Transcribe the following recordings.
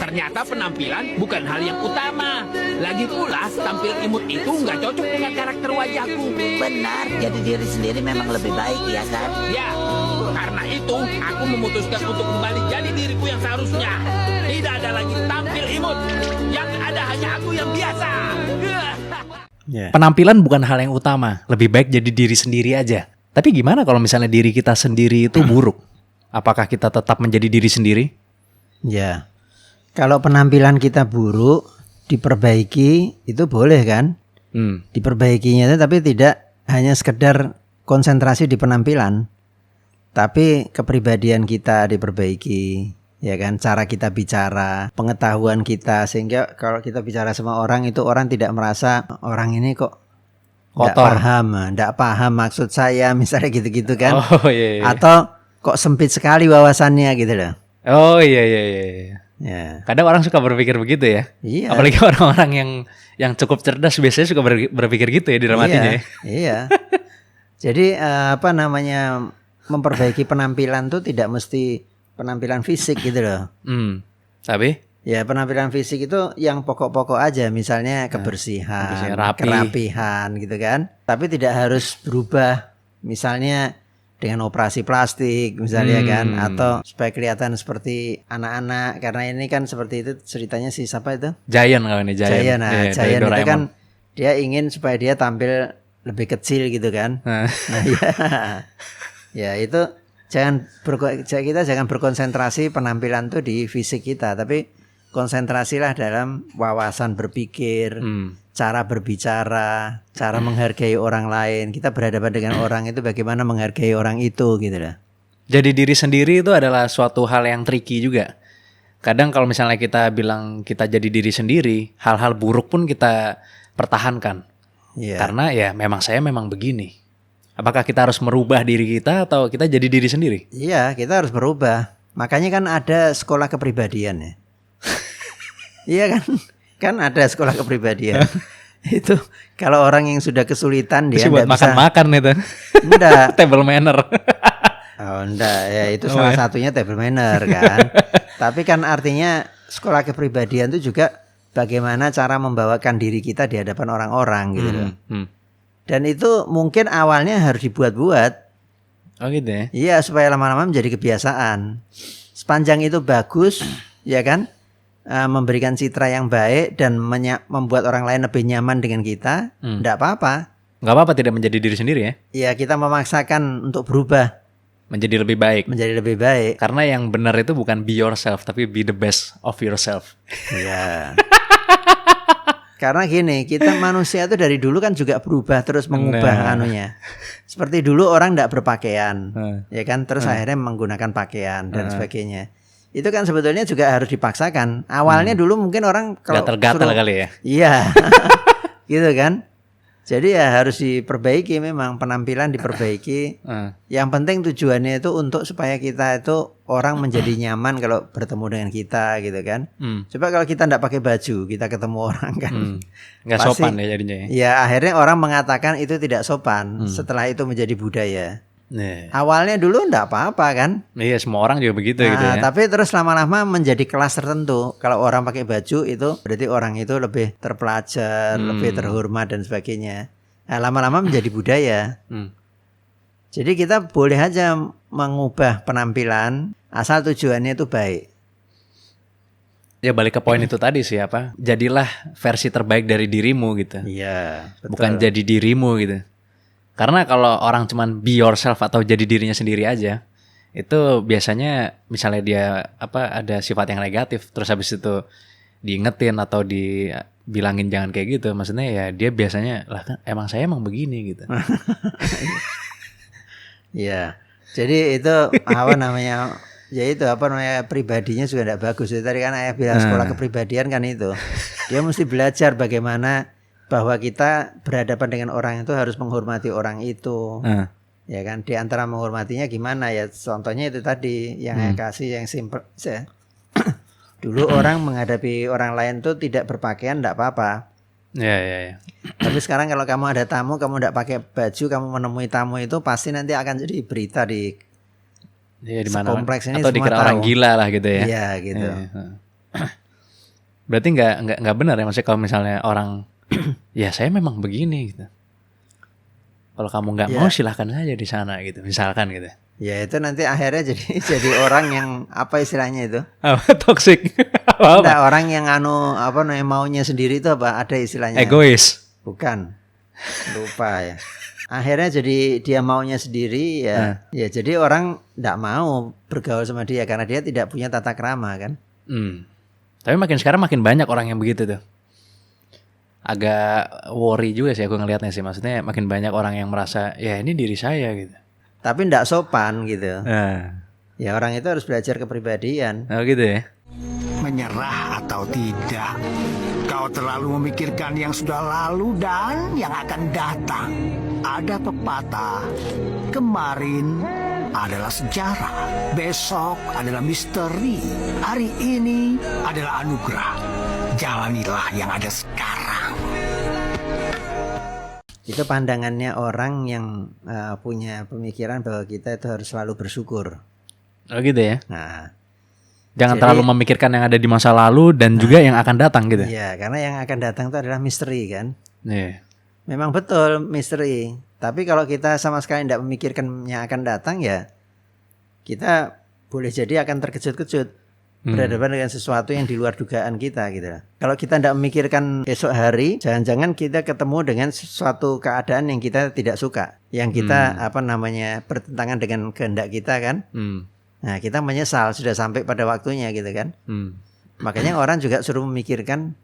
Ternyata penampilan bukan hal yang utama. Lagi pula, tampil imut itu nggak cocok dengan karakter wajahku. Benar, jadi diri sendiri memang lebih baik, ya kan? Ya, karena itu aku memutuskan untuk kembali jadi diriku yang seharusnya. Tidak ada lagi tampil imut. Yang ada hanya aku yang biasa. Penampilan bukan hal yang utama. Lebih baik jadi diri sendiri aja. Tapi gimana kalau misalnya diri kita sendiri itu buruk? Apakah kita tetap menjadi diri sendiri? Ya, kalau penampilan kita buruk, diperbaiki itu boleh kan? Diperbaikinya itu, tapi tidak hanya sekedar konsentrasi di penampilan, tapi kepribadian kita diperbaiki, ya kan? Cara kita bicara, pengetahuan kita, sehingga kalau kita bicara sama orang itu orang tidak merasa orang ini kok Kotor. tidak paham maksud saya, misalnya gitu-gitu kan? Oh iya. Atau kok sempit sekali wawasannya gitu loh. Oh iya. Ya. Kadang orang suka berpikir begitu ya. Iya. Apalagi orang-orang yang cukup cerdas biasanya suka berpikir gitu ya di dalam hatinya ya. Iya. Jadi memperbaiki penampilan tuh tidak mesti penampilan fisik gitu loh. Tapi Ya penampilan fisik itu yang pokok-pokok aja, misalnya kebersihan, rapi. kerapihan gitu kan. Tapi tidak harus berubah, misalnya dengan operasi plastik misalnya kan, atau supaya kelihatan seperti anak-anak, karena ini kan seperti itu ceritanya si siapa itu? Giant kalau ini Giant. Giant. Nah, Iya, dari Giant itu Doraemon. kan dia ingin supaya dia tampil lebih kecil gitu kan. Nah, ya itu kita jangan berkonsentrasi penampilan tuh di fisik kita, tapi konsentrasilah dalam wawasan berpikir, cara berbicara, cara menghargai orang lain. Kita berhadapan dengan orang itu bagaimana menghargai orang itu gitu lah. Jadi diri sendiri itu adalah suatu hal yang tricky juga. Kadang kalau misalnya kita bilang kita jadi diri sendiri, hal-hal buruk pun kita pertahankan. Iya. Karena ya saya memang begini. Apakah kita harus merubah diri kita atau kita jadi diri sendiri? Iya, kita harus berubah. Makanya kan ada sekolah kepribadian ya. Iya kan? Kan ada sekolah kepribadian. Itu kalau orang yang sudah kesulitan dia Itu buat enggak bisa makan-makan itu. enggak. Table manner. Oh, enggak, ya itu salah satunya table manner kan. Tapi kan artinya sekolah kepribadian itu juga bagaimana cara membawakan diri kita di hadapan orang-orang gitu loh. Dan itu mungkin awalnya harus dibuat-buat. Oh gitu ya. Iya, supaya lama-lama menjadi kebiasaan. Sepanjang itu bagus, ya kan? Memberikan citra yang baik dan membuat orang lain lebih nyaman dengan kita, enggak apa-apa. Nggak apa-apa tidak menjadi diri sendiri ya. Ya, kita memaksakan untuk berubah Menjadi lebih baik. menjadi lebih baik. Karena yang benar itu bukan be yourself, tapi be the best of yourself. Iya. Karena gini, kita manusia itu dari dulu kan juga berubah terus mengubah anunya. Seperti dulu orang enggak berpakaian, ya kan? Terus akhirnya menggunakan pakaian dan sebagainya. Itu kan sebetulnya juga harus dipaksakan. Awalnya dulu mungkin orang kalau Gatal-gatal kali ya. Iya. Gitu kan? Jadi ya harus diperbaiki, memang penampilan diperbaiki. Yang penting tujuannya itu untuk supaya kita itu orang menjadi nyaman kalau bertemu dengan kita gitu kan. Coba kalau kita enggak pakai baju, kita ketemu orang kan. Nggak Pasti- sopan ya jadinya ya. Ya akhirnya orang mengatakan itu tidak sopan. Setelah itu menjadi budaya. Nih. Awalnya dulu enggak apa-apa kan. Iya semua orang juga begitu gitu Nah, ya. tapi terus lama-lama menjadi kelas tertentu. Kalau orang pakai baju itu berarti orang itu lebih terpelajar, lebih terhormat dan sebagainya. Nah, lama-lama menjadi budaya. Jadi kita boleh aja mengubah penampilan asal tujuannya itu baik. Ya balik ke poin itu tadi sih apa? Jadilah versi terbaik dari dirimu gitu. Iya, betul. Bukan jadi dirimu gitu. Karena kalau orang cuman be yourself atau jadi dirinya sendiri aja, itu biasanya misalnya dia ada sifat yang negatif, terus habis itu diingetin atau dibilangin jangan kayak gitu, maksudnya ya dia biasanya lah kan emang saya emang begini gitu. Iya. Jadi itu pribadinya juga tidak bagus. Jadi tadi kan ayah bilang sekolah kepribadian kan itu. Dia mesti belajar bagaimana bahwa kita berhadapan dengan orang itu harus menghormati orang itu. Ya kan, di antara menghormatinya gimana ya? Contohnya itu tadi yang saya kasih yang simple. Dulu orang menghadapi orang lain tuh tidak berpakaian enggak apa-apa. Ya. Tapi sekarang kalau kamu ada tamu, kamu enggak pakai baju, kamu menemui tamu itu pasti nanti akan jadi berita di Iya di mana? sekompleks ini Atau semua dikira tahu. orang gila lah gitu ya. Iya gitu. Berarti nggak benar ya, maksudnya kalau misalnya orang ya saya memang begini gitu. Kalau kamu nggak mau silahkan saja di sana gitu, misalkan gitu. Ya itu nanti akhirnya jadi orang yang apa istilahnya itu? Toxic. Enggak, orang yang maunya sendiri itu apa? Ada istilahnya. Egois. Bukan. Lupa ya. Akhirnya jadi dia maunya sendiri ya. Ya jadi orang enggak mau bergaul sama dia karena dia tidak punya tata krama kan. Tapi makin sekarang makin banyak orang yang begitu tuh. Agak worry juga sih aku ngelihatnya sih. Maksudnya makin banyak orang yang merasa ya ini diri saya gitu. Tapi enggak sopan gitu. Ya orang itu harus belajar kepribadian. Oh gitu ya. Menyerah atau tidak, kau terlalu memikirkan yang sudah lalu dan yang akan datang. Ada pepatah, kemarin adalah sejarah, besok adalah misteri, hari ini adalah anugerah. Jalanilah yang ada sekarang. Itu pandangannya orang yang punya pemikiran bahwa kita itu harus selalu bersyukur. Oh gitu ya. Nah, jangan terlalu memikirkan yang ada di masa lalu dan juga yang akan datang gitu. Iya, karena yang akan datang itu adalah misteri kan. Iya. Memang betul misteri. Tapi kalau kita sama sekali tidak memikirkan yang akan datang ya, kita boleh jadi akan terkejut-kejut berhadapan dengan sesuatu yang di luar dugaan kita gitu. Kalau kita tidak memikirkan esok hari, jangan-jangan kita ketemu dengan sesuatu keadaan yang kita tidak suka, yang kita bertentangan dengan kehendak kita kan. Nah, kita menyesal sudah sampai pada waktunya gitu kan. Makanya orang juga suruh memikirkan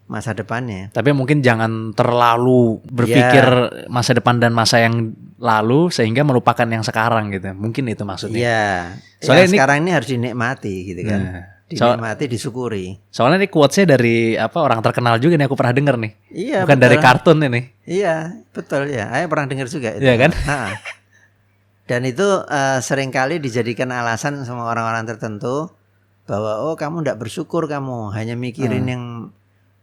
masa depannya. Tapi mungkin jangan terlalu berpikir masa depan dan masa yang lalu sehingga melupakan yang sekarang gitu. Mungkin itu maksudnya. Iya. Soalnya sekarang ini harus dinikmati gitu kan. Dinikmati, disyukuri. Soalnya ini quotes-nya dari orang terkenal juga nih, aku pernah dengar nih. Iya, bukan betul. Dari kartun ini. Iya, betul ya. Saya pernah dengar juga itu. Iya kan? Dan itu seringkali dijadikan alasan sama orang-orang tertentu bahwa kamu tidak bersyukur, kamu hanya mikirin yang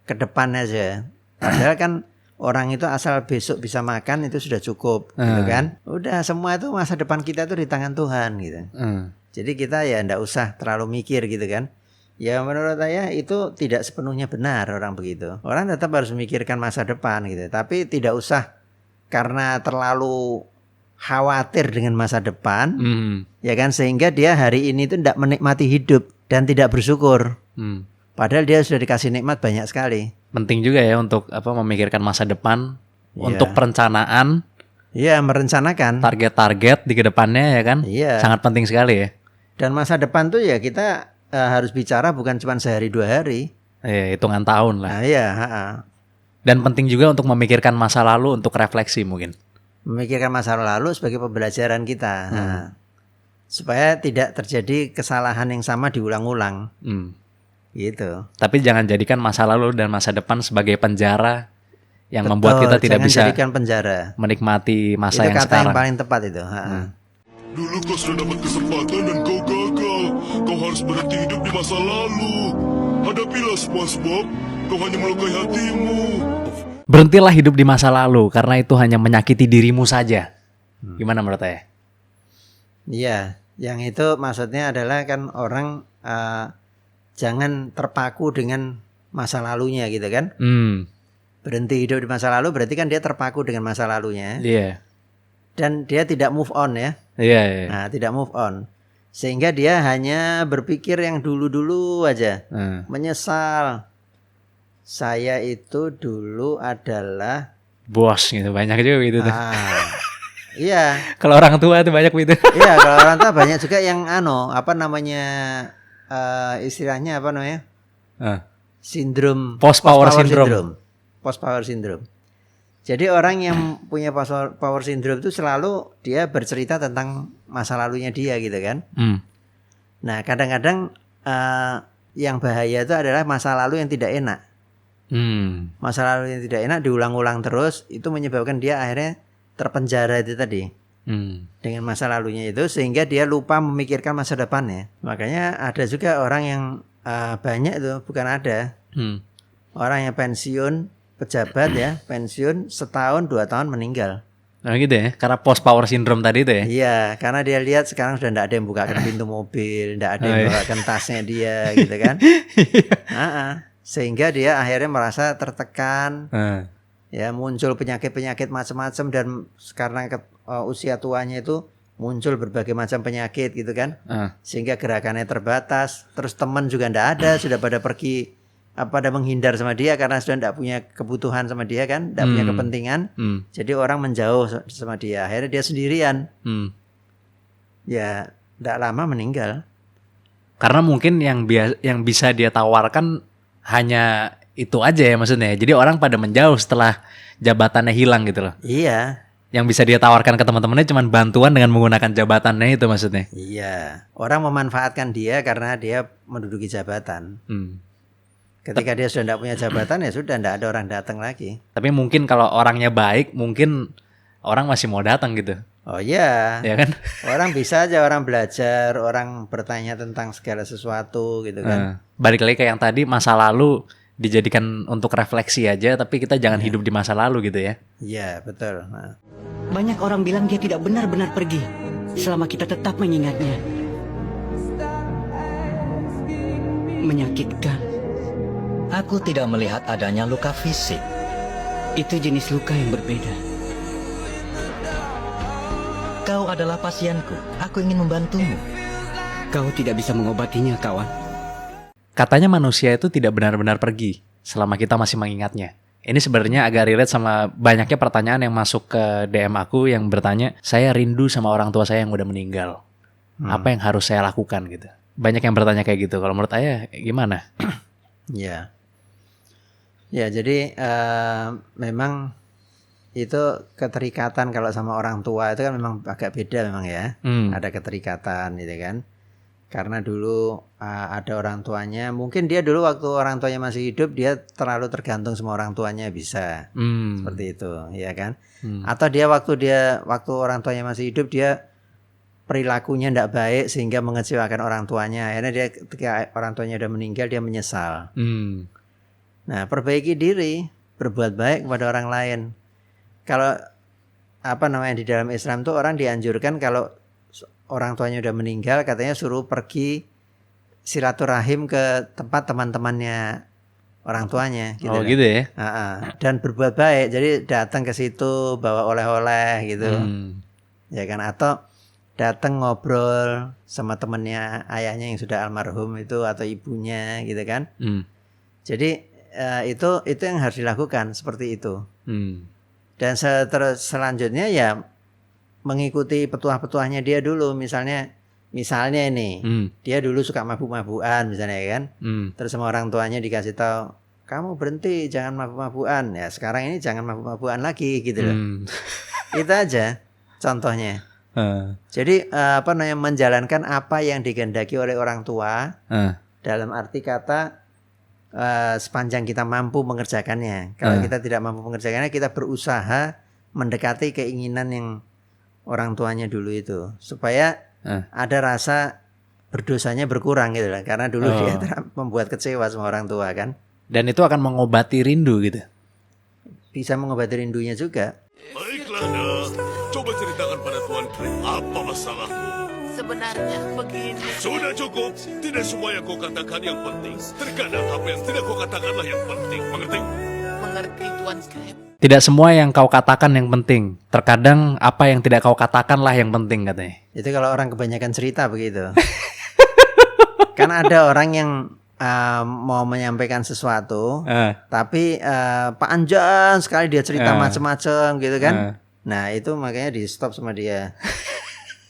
ke depan aja. Padahal kan orang itu asal besok bisa makan itu sudah cukup, gitu kan? Udah semua itu masa depan kita itu di tangan Tuhan gitu. Jadi kita ya ndak usah terlalu mikir gitu kan. Ya menurut saya itu tidak sepenuhnya benar orang begitu. Orang tetap harus memikirkan masa depan gitu. Tapi tidak usah karena terlalu khawatir dengan masa depan, ya kan, sehingga dia hari ini itu ndak menikmati hidup dan tidak bersyukur. Padahal dia sudah dikasih nikmat banyak sekali. Penting juga ya untuk memikirkan masa depan, untuk perencanaan. Iya, merencanakan target-target di kedepannya ya kan. Iya. Sangat penting sekali ya. Dan masa depan tuh ya kita harus bicara bukan cuma sehari 2 hari. Hitungan tahun lah. Nah, iya. Dan penting juga untuk memikirkan masa lalu untuk refleksi mungkin. Memikirkan masa lalu sebagai pembelajaran kita. Supaya tidak terjadi kesalahan yang sama diulang-ulang. Gitu. Tapi jangan jadikan masa lalu dan masa depan sebagai penjara yang membuat kita tidak bisa menikmati masa yang sekarang. Itu kata yang paling tepat itu. Dulu kau sudah dapat kesempatan dan kau gagal. Kau harus berhenti hidup di masa lalu. Hadapilah semua sebab kau hanya melukai hatimu. Berhentilah hidup di masa lalu karena itu hanya menyakiti dirimu saja. Gimana menurut saya? Iya, yang itu maksudnya adalah kan orang jangan terpaku dengan masa lalunya gitu kan. Berhenti hidup di masa lalu berarti kan dia terpaku dengan masa lalunya. Iya. Dan dia tidak move on ya. Iya. Nah, tidak move on. Sehingga dia hanya berpikir yang dulu-dulu aja. Menyesal. Saya itu dulu adalah bos gitu, banyak juga gitu tuh. Iya. Kalau orang tua tuh banyak gitu. Iya, kalau orang tua banyak juga yang istilahnya apa namanya? Sindrom post power syndrome. Post power syndrome. Jadi orang yang punya power syndrome itu selalu dia bercerita tentang masa lalunya dia gitu kan. Nah, kadang-kadang yang bahaya itu adalah masa lalu yang tidak enak. Masa lalu yang tidak enak diulang-ulang terus, itu menyebabkan dia akhirnya terpenjara itu tadi. Dengan masa lalunya itu, sehingga dia lupa memikirkan masa depannya. Makanya ada juga orang yang banyak itu, bukan ada orang yang pensiun pejabat ya, pensiun setahun 2 tahun meninggal. Nah gitu ya, karena post power syndrome tadi itu ya. Iya, karena dia lihat sekarang sudah tidak ada yang bukakan pintu mobil, tidak ada yang bukakan tasnya dia gitu kan. Sehingga dia akhirnya merasa tertekan, Ah. ya muncul penyakit-penyakit macam-macam dan karena usia tuanya itu muncul berbagai macam penyakit gitu kan. Sehingga gerakannya terbatas, terus teman juga ndak ada, sudah pada pergi pada menghindar sama dia karena sudah ndak punya kebutuhan sama dia kan, ndak punya kepentingan. Jadi orang menjauh sama dia. Akhirnya dia sendirian. Ya ndak lama meninggal. Karena mungkin yang bisa dia tawarkan hanya itu aja ya maksudnya. Jadi orang pada menjauh setelah jabatannya hilang gitu loh. Iya. Yang bisa dia tawarkan ke teman-temannya cuma bantuan dengan menggunakan jabatannya itu maksudnya. Iya. Orang memanfaatkan dia karena dia menduduki jabatan. Ketika dia sudah tidak punya jabatan ya sudah tidak ada orang datang lagi. Tapi mungkin kalau orangnya baik mungkin orang masih mau datang gitu. Oh iya. Ya kan? Orang bisa aja orang belajar, orang bertanya tentang segala sesuatu gitu kan. Balik lagi ke yang tadi, masa lalu dijadikan untuk refleksi aja, tapi kita jangan hidup di masa lalu gitu ya. Iya, betul. Nah. Banyak orang bilang dia tidak benar-benar pergi selama kita tetap mengingatnya. Menyakitkan. Aku tidak melihat adanya luka fisik. Itu jenis luka yang berbeda. Kau adalah pasienku. Aku ingin membantumu. Kau tidak bisa mengobatinya, kawan. Katanya manusia itu tidak benar-benar pergi selama kita masih mengingatnya. Ini sebenarnya agak relate sama banyaknya pertanyaan yang masuk ke DM aku yang bertanya, saya rindu sama orang tua saya yang udah meninggal. Apa yang harus saya lakukan gitu. Banyak yang bertanya kayak gitu. Kalau menurut Ayah gimana? Ya. Ya, jadi memang itu keterikatan kalau sama orang tua itu kan memang agak beda memang ya. Ada keterikatan gitu kan. Karena dulu ada orang tuanya, mungkin dia dulu waktu orang tuanya masih hidup dia terlalu tergantung sama orang tuanya bisa. Seperti itu, ya kan? Atau dia waktu orang tuanya masih hidup dia perilakunya tidak baik sehingga mengecewakan orang tuanya. Akhirnya dia ketika orang tuanya udah meninggal dia menyesal. Nah, perbaiki diri, berbuat baik kepada orang lain. Kalau di dalam Islam tuh orang dianjurkan kalau orang tuanya udah meninggal katanya suruh pergi silaturahim ke tempat teman-temannya orang tuanya gitu. Oh, gitu ya. Dan berbuat baik. Jadi datang ke situ bawa oleh-oleh gitu. Ya kan, atau datang ngobrol sama temannya ayahnya yang sudah almarhum itu atau ibunya gitu kan. Jadi itu yang harus dilakukan seperti itu. Dan selanjutnya ya mengikuti petuah-petuahnya dia dulu. Misalnya ini dia dulu suka mabuk-mabukan misalnya kan. Terus sama orang tuanya dikasih tahu, kamu berhenti jangan mabuk-mabukan. Ya sekarang ini jangan mabuk-mabukan lagi gitu loh. Itu aja contohnya. Jadi menjalankan apa yang dikehendaki oleh orang tua dalam arti kata sepanjang kita mampu mengerjakannya. Kalau kita tidak mampu mengerjakannya, kita berusaha mendekati keinginan yang orang tuanya dulu itu, supaya ada rasa berdosanya berkurang gitu lah. Karena dulu dia membuat kecewa sama orang tua kan. Dan itu akan mengobati rindu gitu. Bisa mengobati rindunya juga. Baiklah, Nak. Coba ceritakan pada Tuan Krim apa masalahmu. Sebenarnya begini. Sudah cukup. Tidak semua yang kau katakan yang penting. Terkadang apa yang tidak kau katakanlah yang penting. Mengerti? Mengerti Tuan Krem. Tidak semua yang kau katakan yang penting. Terkadang apa yang tidak kau katakanlah yang penting katanya. Itu kalau orang kebanyakan cerita begitu. Kan ada orang yang mau menyampaikan sesuatu, tapi panjang sekali dia cerita macam-macam gitu kan. Nah itu makanya di stop sama dia.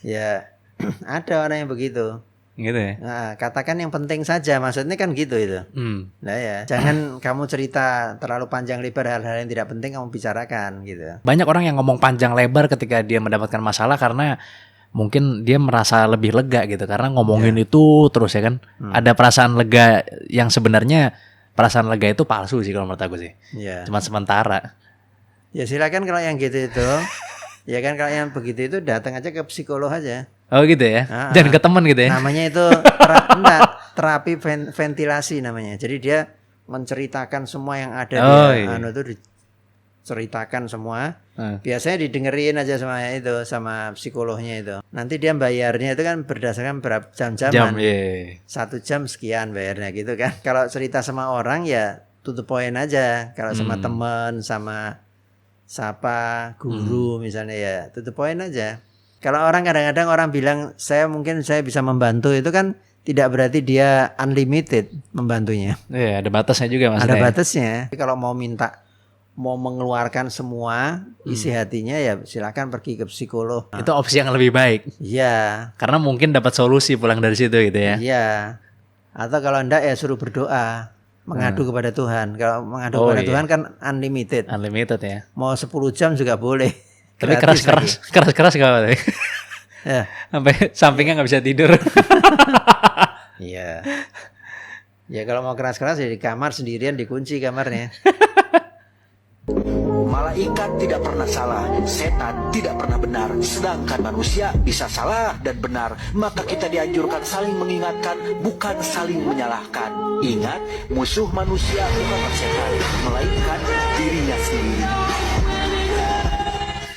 Ya ada orang yang begitu. Gitu ya. Nah, katakan yang penting saja, maksudnya kan gitu itu. Nah ya, jangan kamu cerita terlalu panjang lebar hal-hal yang tidak penting kamu bicarakan gitu. Banyak orang yang ngomong panjang lebar ketika dia mendapatkan masalah karena mungkin dia merasa lebih lega gitu karena ngomongin itu terus ya kan. Ada perasaan lega yang sebenarnya perasaan lega itu palsu sih kalau menurut aku sih. Cuma sementara. Ya silakan kalau yang gitu itu. Ya kan kalau yang begitu itu datang aja ke psikolog aja. Oh gitu ya. Jangan ke teman gitu ya. Namanya itu terapi ventilasi namanya. Jadi dia menceritakan semua yang ada itu diceritakan semua Biasanya didengerin aja sama psikolognya itu. Nanti dia bayarnya itu kan berdasarkan berapa jam-jaman. 1 jam sekian bayarnya gitu kan. Kalau cerita sama orang ya to the point aja. Kalau sama teman, sama siapa, guru misalnya ya to the point aja. Kalau orang kadang-kadang orang bilang saya bisa membantu, itu kan tidak berarti dia unlimited membantunya. Iya, ada batasnya juga maksudnya. Ada batasnya. Kalau mau mengeluarkan semua isi hatinya ya silakan pergi ke psikolog. Itu opsi yang lebih baik. Iya. Karena mungkin dapat solusi pulang dari situ gitu ya. Iya. Atau kalau enggak ya suruh berdoa, mengadu kepada Tuhan. Kalau mengadu kepada Tuhan kan unlimited. Unlimited ya. Mau 10 jam juga boleh. Tapi keras gak apa-apa. Ya. Sampai sampingnya nggak bisa tidur. Iya. Ya kalau mau keras-keras ya di kamar sendirian, dikunci kamarnya. Malaikat tidak pernah salah, setan tidak pernah benar. Sedangkan manusia bisa salah dan benar. Maka kita dianjurkan saling mengingatkan, bukan saling menyalahkan. Ingat, musuh manusia bukan setan, melainkan dirinya sendiri.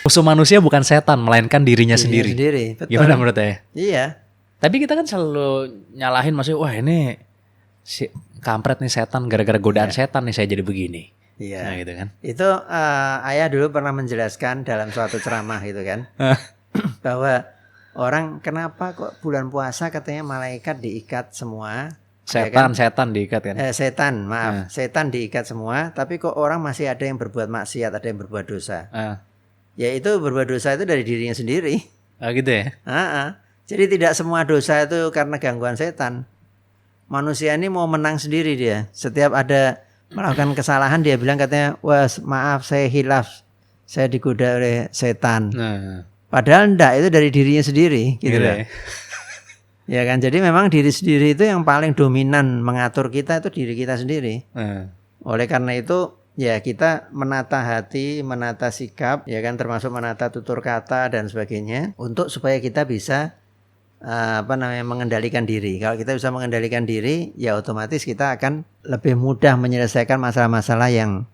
Musuh manusia bukan setan, melainkan dirinya sendiri. Betul. Gimana menurut saya? Iya. Tapi kita kan selalu nyalahin, maksudnya wah ini si kampret nih setan, gara-gara godaan setan nih saya jadi begini. Iya. Nah, gitu kan. Itu ayah dulu pernah menjelaskan dalam suatu ceramah gitu kan. Bahwa orang kenapa kok bulan puasa katanya malaikat diikat semua. Setan diikat kan. Setan diikat semua, tapi kok orang masih ada yang berbuat maksiat, ada yang berbuat dosa. Ya itu berbuat dosa itu dari dirinya sendiri. Oh gitu ya. Jadi tidak semua dosa itu karena gangguan setan. Manusia ini mau menang sendiri dia. Setiap ada melakukan kesalahan dia bilang katanya, wah maaf saya hilaf, saya digoda oleh setan. Padahal enggak, itu dari dirinya sendiri gitu loh. Ya kan, jadi memang diri sendiri itu yang paling dominan mengatur kita, itu diri kita sendiri. Oleh karena itu ya kita menata hati, menata sikap, ya kan, termasuk menata tutur kata dan sebagainya, untuk supaya kita bisa mengendalikan diri. Kalau kita bisa mengendalikan diri, ya otomatis kita akan lebih mudah menyelesaikan masalah-masalah yang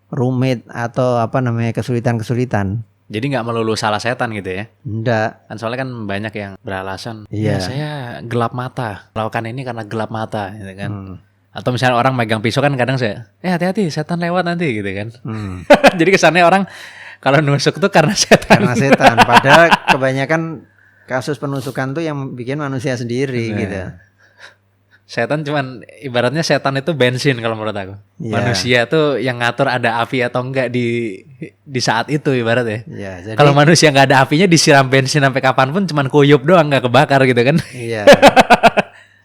rumit atau kesulitan-kesulitan. Jadi nggak melulu salah setan gitu ya? Enggak. Kan soalnya kan banyak yang beralasan, Iya. ya saya gelap mata, melakukan ini karena gelap mata, gitu kan? Atau misalnya orang megang pisau kan kadang saya, hati-hati setan lewat nanti gitu kan? Jadi kesannya orang kalau nusuk tuh karena setan. Karena setan. Padahal kebanyakan kasus penusukan tuh yang bikin manusia sendiri gitu. Setan cuman ibaratnya setan itu bensin kalau menurut aku. Iya. Manusia tuh yang ngatur ada api atau enggak di saat itu ibaratnya. Iya, jadi kalau manusia nggak ada apinya disiram bensin sampai kapanpun cuman kuyup doang nggak kebakar gitu kan. Iya.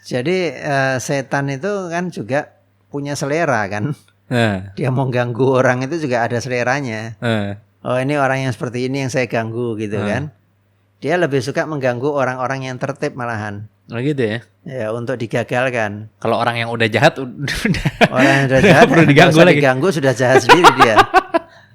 Jadi setan itu kan juga punya selera kan. Dia mau ganggu orang itu juga ada seleranya. Oh ini orang yang seperti ini yang saya ganggu gitu kan. Dia lebih suka mengganggu orang-orang yang tertib malahan. Oh gitu ya. Ya untuk digagalkan. Kalau orang yang udah jahat orang yang udah jahat perlu diganggu lagi. Diganggu sudah jahat sendiri dia.